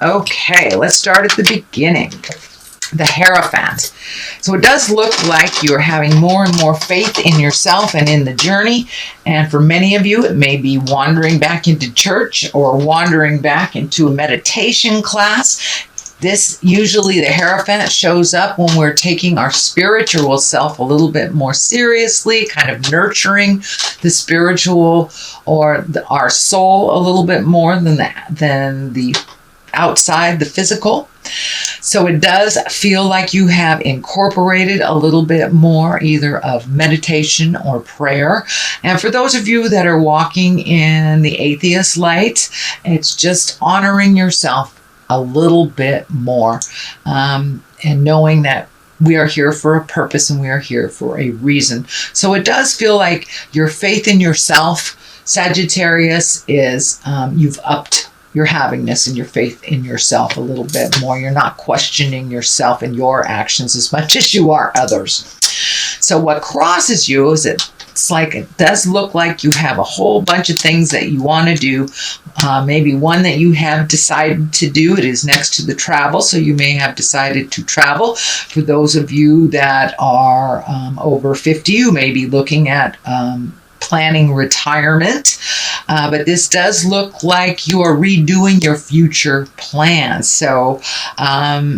Okay, let's start at the beginning. The Hierophant. So it does look like you're having more and more faith in yourself and in the journey. And for many of you, it may be wandering back into church or wandering back into a meditation class. This usually, the Hierophant shows up when we're taking our spiritual self a little bit more seriously, kind of nurturing the spiritual or our soul a little bit more than the outside, the physical. So it does feel like you have incorporated a little bit more either of meditation or prayer. And for those of you that are walking in the atheist light, it's just honoring yourself a little bit more, and knowing that we are here for a purpose and we are here for a reason. So it does feel like your faith in yourself, Sagittarius, is you've upped your havingness and your faith in yourself a little bit more. You're not questioning yourself and your actions as much as you are others. So what crosses you is it does look like you have a whole bunch of things that you want to do. Maybe one that you have decided to do. It is next to the travel, so you may have decided to travel. For those of you that are over 50, you may be looking at planning retirement. But this does look like you are redoing your future plans. So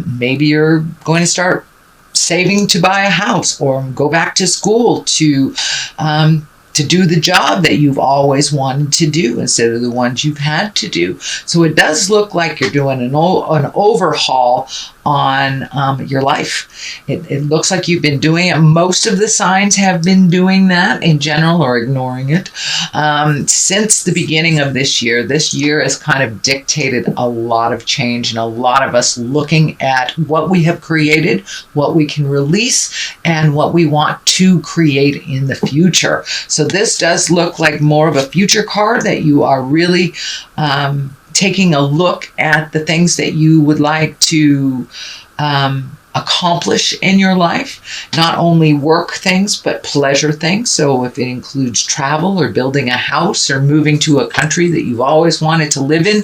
maybe you're going to start saving to buy a house or go back to school to do the job that you've always wanted to do instead of the ones you've had to do. So it does look like you're doing an overhaul on your life. It looks like you've been doing it. Most of the signs have been doing that in general or ignoring it. Since the beginning of this year has kind of dictated a lot of change and a lot of us looking at what we have created, what we can release, and what we want to create in the future. So this does look like more of a future card that you are really taking a look at the things that you would like to accomplish in your life, not only work things, but pleasure things. So if it includes travel or building a house or moving to a country that you've always wanted to live in,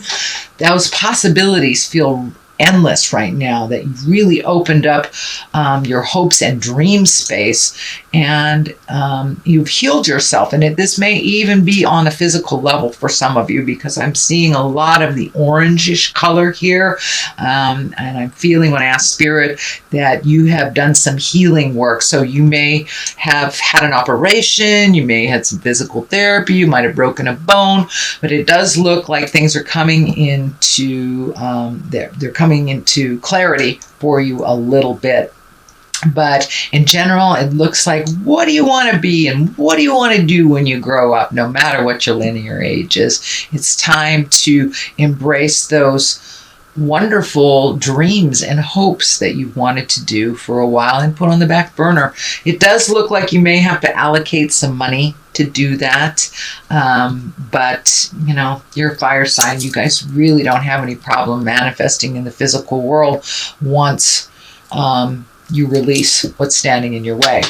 those possibilities feel endless right now, that you've really opened up your hopes and dream space, and you've healed yourself. And this may even be on a physical level for some of you, because I'm seeing a lot of the orangish color here, and I'm feeling, when I ask Spirit, that you have done some healing work. So you may have had an operation, you may have had some physical therapy, you might have broken a bone, but it does look like things are coming into they're coming into clarity for you a little bit. But in general, it looks like, what do you want to be and what do you want to do when you grow up, no matter what your linear age is? It's time to embrace those wonderful dreams and hopes that you've wanted to do for a while and put on the back burner. It does look like you may have to allocate some money to do that. But, you're a fire sign. You guys really don't have any problem manifesting in the physical world once you release what's standing in your way.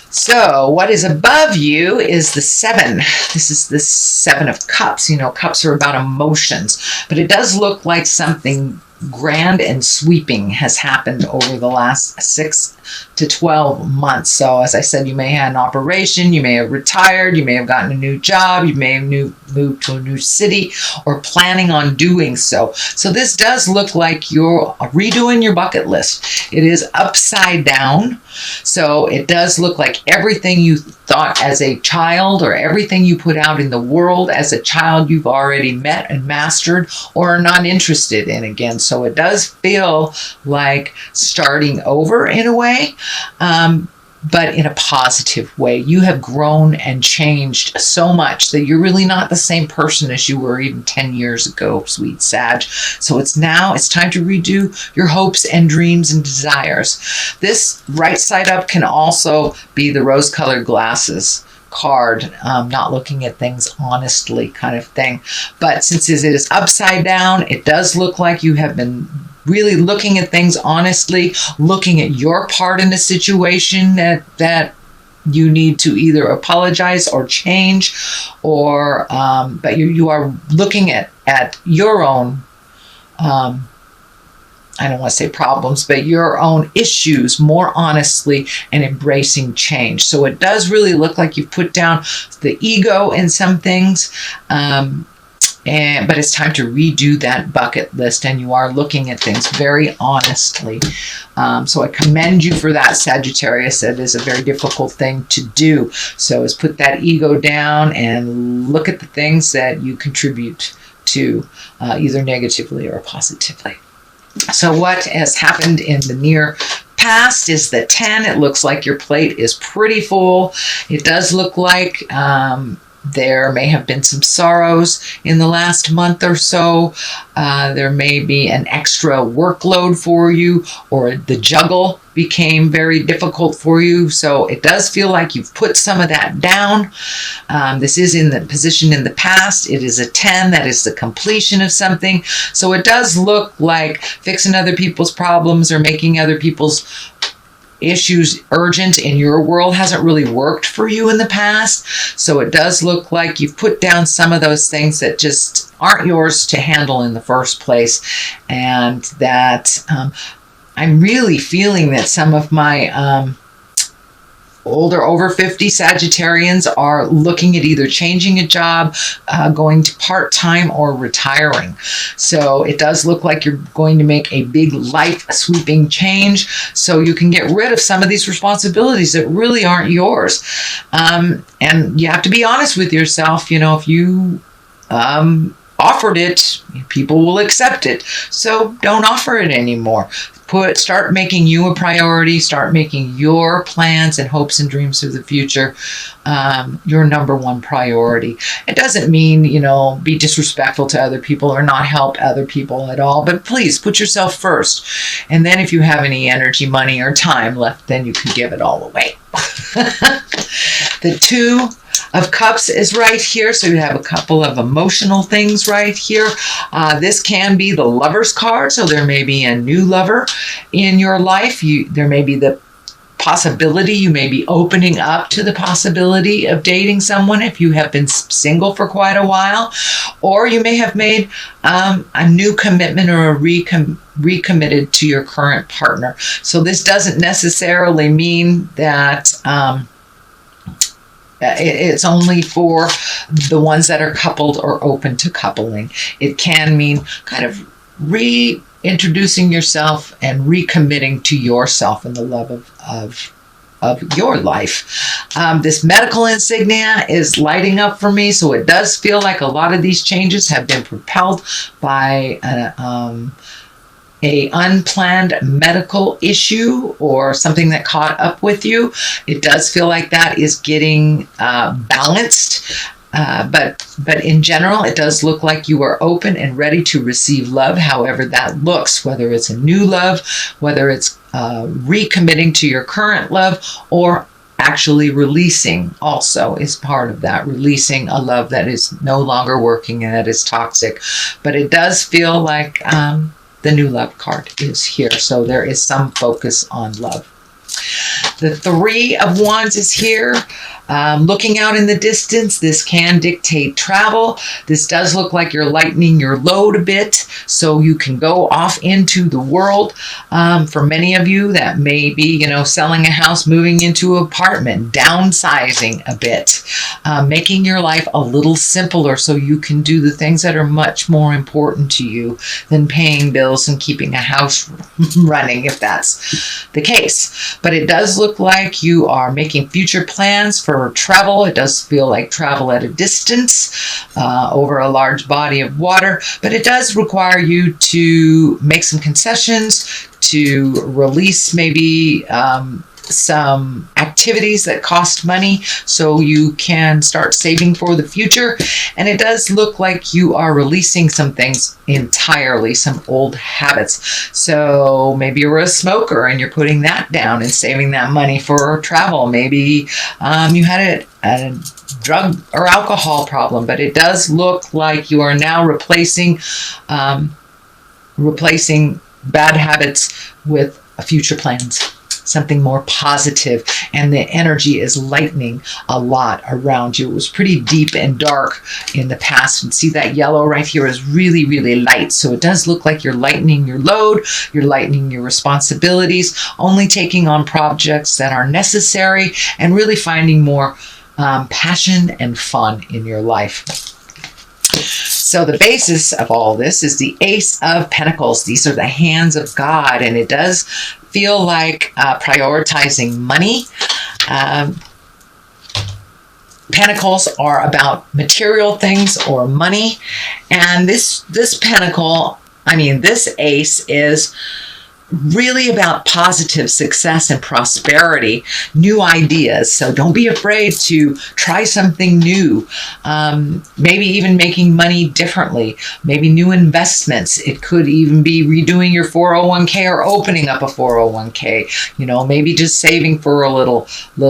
So what is above you is the 7. This is the 7 of Cups. Cups are about emotions, but it does look like something grand and sweeping has happened over the last 6 to 12 months. So as I said, you may have had an operation, you may have retired, you may have gotten a new job, you may have moved to a new city or planning on doing so. So this does look like you're redoing your bucket list. It is upside down. So it does look like everything you thought as a child or everything you put out in the world as a child you've already met and mastered or are not interested in again. So it does feel like starting over in a way, but in a positive way. You have grown and changed so much that you're really not the same person as you were even 10 years ago, sweet Sag. So it's time to redo your hopes and dreams and desires. This right side up can also be the rose-colored glasses card, not looking at things honestly kind of thing. But since it is upside down, it does look like you have been really looking at things honestly, looking at your part in the situation that you need to either apologize or change, or but you are looking at your own I don't want to say problems, but your own issues more honestly and embracing change. So it does really look like you've put down the ego in some things, but it's time to redo that bucket list, and you are looking at things very honestly. So I commend you for that, Sagittarius. That is a very difficult thing to do. So is put that ego down and look at the things that you contribute to, either negatively or positively. So what has happened in the near past is the 10. It looks like your plate is pretty full. It does look like there may have been some sorrows in the last month or so. There may be an extra workload for you, or the juggle became very difficult for you. So it does feel like you've put some of that down. This is in the position in the past. It is a 10. That is the completion of something. So it does look like fixing other people's problems or making other people's issues urgent in your world hasn't really worked for you in the past. So it does look like you've put down some of those things that just aren't yours to handle in the first place. And that I'm really feeling that some of my older, over 50 Sagittarians are looking at either changing a job, going to part-time, or retiring. So it does look like you're going to make a big life sweeping change, so you can get rid of some of these responsibilities that really aren't yours. And you have to be honest with yourself. You know, if you offered it, people will accept it. So don't offer it anymore. Start making you a priority. Start making your plans and hopes and dreams for the future your number one priority. It doesn't mean, you know, be disrespectful to other people or not help other people at all, but please put yourself first. And then if you have any energy, money, or time left, then you can give it all away. The 2 of Cups is right here, so you have a couple of emotional things right here. This can be the Lover's card, so there may be a new lover in your life. There may be the possibility, you may be opening up to the possibility of dating someone if you have been single for quite a while, or you may have made a new commitment or a recommitted to your current partner. So this doesn't necessarily mean that it's only for the ones that are coupled or open to coupling. It can mean kind of reintroducing yourself and recommitting to yourself in the love of your life. This medical insignia is lighting up for me, so it does feel like a lot of these changes have been propelled by a unplanned medical issue or something that caught up with you. It does feel like that is getting balanced. But in general, it does look like you are open and ready to receive love, however that looks, whether it's a new love, whether it's recommitting to your current love, or actually releasing also is part of that, releasing a love that is no longer working and that is toxic. But it does feel like the new love card is here, so there is some focus on love. The 3 of Wands is here. Looking out in the distance, this can dictate travel. This does look like you're lightening your load a bit so you can go off into the world. For many of you, that may be, you know, selling a house, moving into an apartment, downsizing a bit, making your life a little simpler so you can do the things that are much more important to you than paying bills and keeping a house running, if that's the case. But it does look like you are making future plans for travel. It does feel like travel at a distance over a large body of water, but it does require you to make some concessions, to release maybe some activities that cost money so you can start saving for the future. And it does look like you are releasing some things entirely, some old habits. So maybe you're a smoker and you're putting that down and saving that money for travel. Maybe you had a drug or alcohol problem, but it does look like you are now replacing bad habits with future plans. something more positive, and the energy is lightening a lot around you. It was pretty deep and dark in the past, and see that yellow right here is really, really light. So it does look like you're lightening your load, you're lightening your responsibilities, only taking on projects that are necessary, and really finding more passion and fun in your life. So the basis of all this is the Ace of Pentacles. These are the hands of God, and it does feel like prioritizing money. Pentacles are about material things or money, and this pentacle, this ace is really about positive success and prosperity, new ideas. So don't be afraid to try something new. Maybe even making money differently, maybe new investments. It could even be redoing your 401k or opening up a 401k, maybe just saving for a little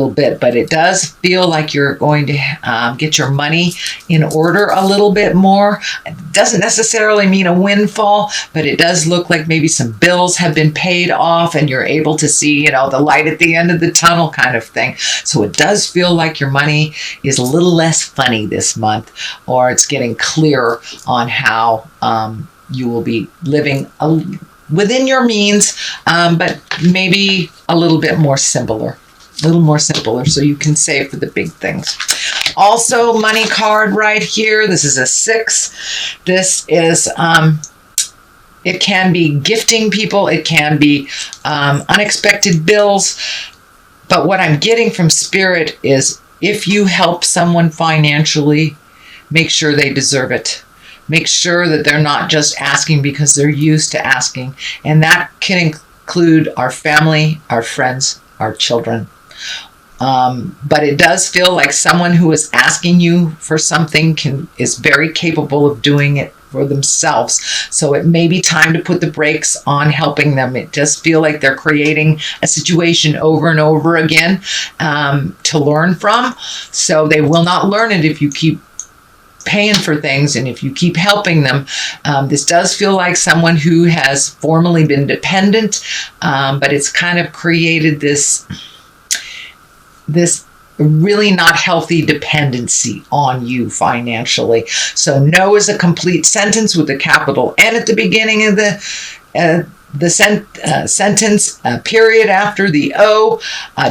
bit. But it does feel like you're going to get your money in order a little bit more. It doesn't necessarily mean a windfall, but it does look like maybe some bills have been paid off and you're able to see, the light at the end of the tunnel kind of thing. So it does feel like your money is a little less funny this month, or it's getting clearer on how you will be living within your means, but maybe a little bit more simpler. So you can save for the big things. Also, money card right here. This is a 6. This is it can be gifting people. It can be unexpected bills. But what I'm getting from Spirit is if you help someone financially, make sure they deserve it. Make sure that they're not just asking because they're used to asking. And that can include our family, our friends, our children. But it does feel like someone who is asking you for something is very capable of doing it for themselves. So it may be time to put the brakes on helping them. It does feel like they're creating a situation over and over again to learn from. So they will not learn it if you keep paying for things and if you keep helping them. This does feel like someone who has formerly been dependent, but it's kind of created this really not healthy dependency on you financially. So no is a complete sentence with a capital N at the beginning of the sentence, period after the O.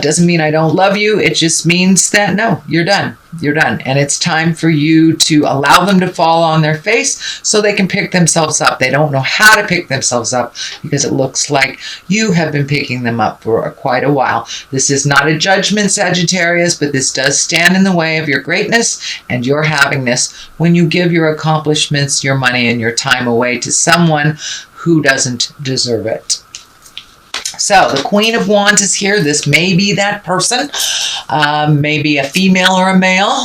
Doesn't mean I don't love you. It just means that no, you're done. You're done. And it's time for you to allow them to fall on their face so they can pick themselves up. They don't know how to pick themselves up because it looks like you have been picking them up for quite a while. This is not a judgment, Sagittarius, but this does stand in the way of your greatness and your happiness when you give your accomplishments, your money, and your time away to someone who doesn't deserve it. So the Queen of Wands is here. This may be that person, maybe a female or a male.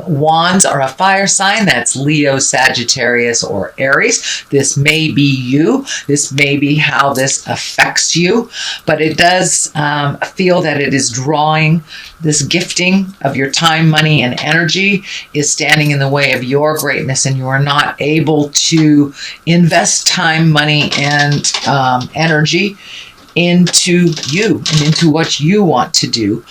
Wands are a fire sign. That's Leo, Sagittarius, or Aries. This may be you. This may be how this affects you. But it does feel that it is drawing this gifting of your time, money, and energy is standing in the way of your greatness, and you are not able to invest time, money, and energy into you and into what you want to do.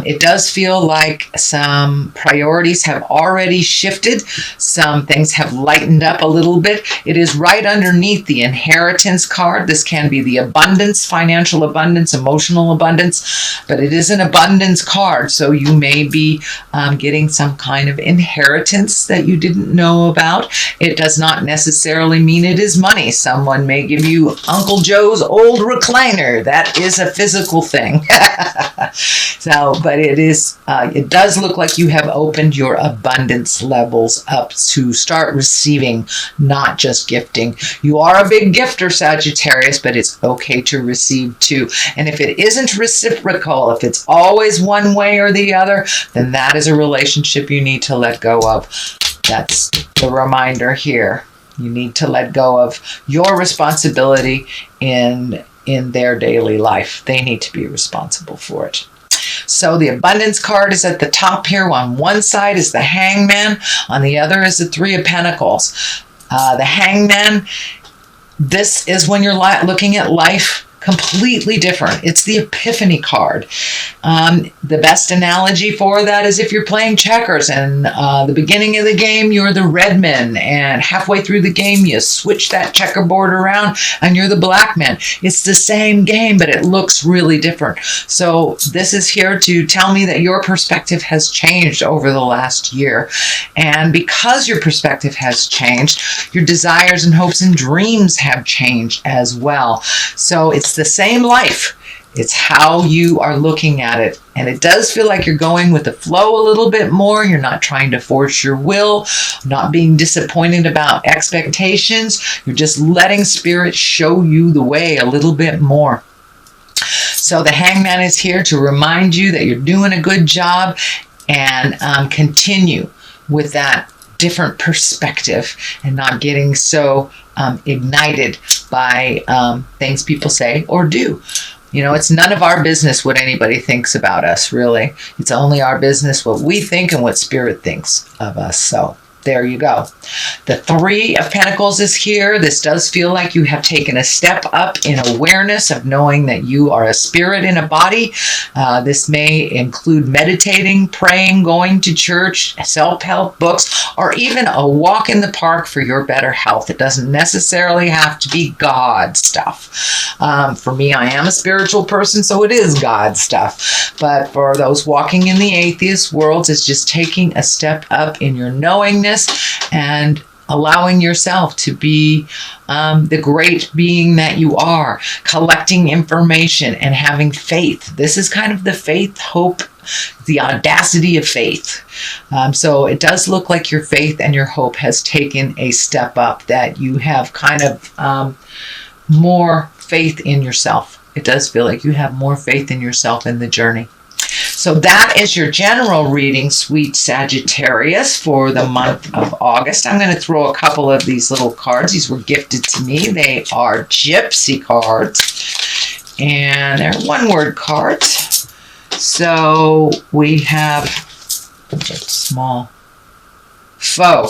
It does feel like some priorities have already shifted. Some things have lightened up a little bit. It is right underneath the inheritance card. This can be the abundance, financial abundance, emotional abundance, but it is an abundance card. So you may be getting some kind of inheritance that you didn't know about. It does not necessarily mean it is money. Someone may give you Uncle Joe's old recliner. That is a physical thing. But it does look like you have opened your abundance levels up to start receiving, not just gifting. You are a big gifter, Sagittarius, but it's okay to receive too. And if it isn't reciprocal, if it's always one way or the other, then that is a relationship you need to let go of. That's the reminder here. You need to let go of your responsibility in their daily life. They need to be responsible for it. So the abundance card is at the top here. On one side is the Hangman. On the other is the Three of Pentacles. The Hangman, this is when you're looking at life completely different. It's the Epiphany card. The best analogy for that is if you're playing checkers and the beginning of the game, you're the red man, and halfway through the game, you switch that checkerboard around and you're the black man. It's the same game, but it looks really different. So this is here to tell me that your perspective has changed over the last year. And because your perspective has changed, your desires and hopes and dreams have changed as well. So it's the same life. It's how you are looking at it. And it does feel like you're going with the flow a little bit more. You're not trying to force your will, not being disappointed about expectations. You're just letting Spirit show you the way a little bit more. So the Hangman is here to remind you that you're doing a good job, and continue with that different perspective and not getting so ignited by things people say or do. You know, it's none of our business what anybody thinks about us, really. It's only our business what we think and what Spirit thinks of us. So there you go. The Three of Pentacles is here. This does feel like you have taken a step up in awareness of knowing that you are a spirit in a body. This may include meditating, praying, going to church, self-help books, or even a walk in the park for your better health. It doesn't necessarily have to be God stuff. For me, I am a spiritual person, so it is God stuff. But for those walking in the atheist worlds, it's just taking a step up in your knowingness and allowing yourself to be the great being that you are, collecting information and having faith. This is kind of the faith, hope, the audacity of faith. So it does look like your faith and your hope has taken a step up, that you have kind of more faith in yourself. It does feel like you have more faith in yourself in the journey. So that is your general reading, sweet Sagittarius, for the month of August. I'm going to throw a couple of these little cards. These were gifted to me. They are Gypsy cards, and they're one-word cards. So we have small foe.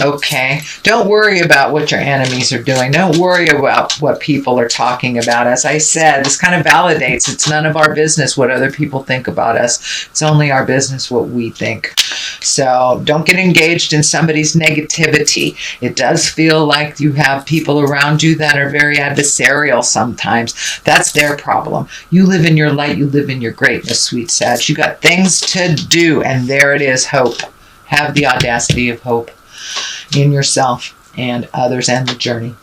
Okay, don't worry about what your enemies are doing. Don't worry about what people are talking about. As I said, this kind of validates it's none of our business what other people think about us. It's only our business what we think. So don't get engaged in somebody's negativity. It does feel like you have people around you that are very adversarial sometimes. That's their problem. You live in your light. You live in your greatness, sweet Sag. You got things to do, and there it is, hope. Have the audacity of hope in yourself and others and the journey.